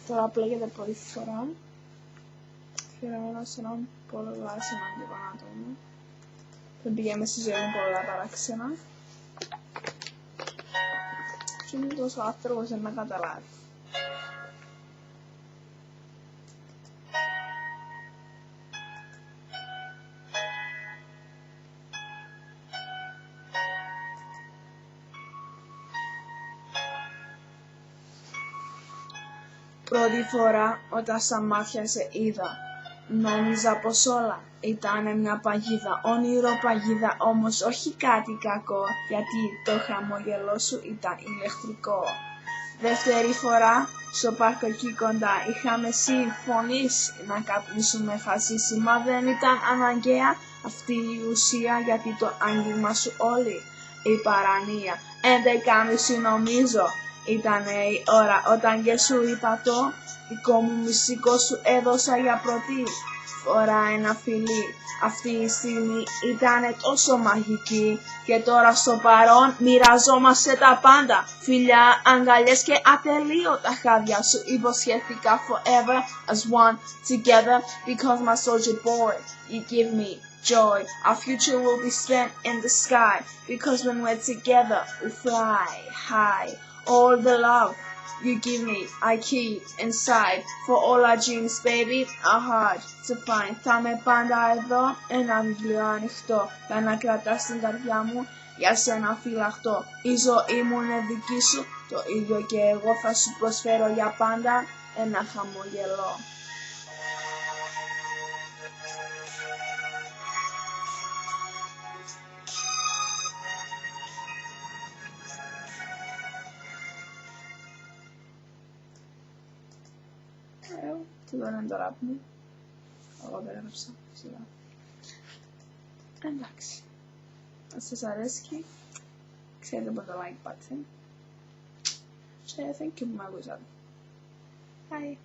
Τώρα πλέγεται πρώτη φορά. Αφιερωμένο σε έναν πολλά σημαντικό άτομο. Δεν πήγαμε στη ζωή μου πολλά παράξενα. Και είναι τόσο άνθρωπος να καταλάβει. Πρώτη φορά όταν στα μάτια σε είδα, νόμιζα πως όλα ήτανε μια παγίδα, όνειρο παγίδα, όμως όχι κάτι κακό, γιατί το χαμόγελό σου ήταν ηλεκτρικό. Δεύτερη φορά, στο πάρκο εκεί κοντά, είχαμε συμφωνήσει να καπνίσουμε χασίσι, μα δεν ήταν αναγκαία αυτή η ουσία, γιατί το άγγιγμα σου όλη η παρανία. 11:30 νομίζω ήτανε η ώρα όταν και σου είπα το δικό μου μυστικό, σου έδωσα για πρώτη φορά ένα φιλί. Αυτή η στιγμή ήτανε τόσο μαγική και τώρα στο παρόν μοιραζόμαστε τα πάντα. Φιλιά, αγκαλιές και ατελείωτα χάδια, σου υποσχέθηκα forever as one together because my soldier boy, you give me joy. Our future will be spent in the sky because when we're together we fly high. All the love you give me, I keep inside. For all our dreams, baby, are hard to find. Θα είμαι πάντα εδώ, ένα βιβλίο ανοιχτό, για να κρατάς την καρδιά μου, για σένα φυλαχτώ. Η ζωή μου είναι δική σου, το ίδιο και εγώ θα σου προσφέρω για πάντα ένα χαμογελό. Τι δεν είναι το ράπ μου. Εγώ δεν έγραψα σειρά. Εντάξει. Αν σας αρέσει, ξέρετε από το like button. Και thank you που με ακούσατε. Bye.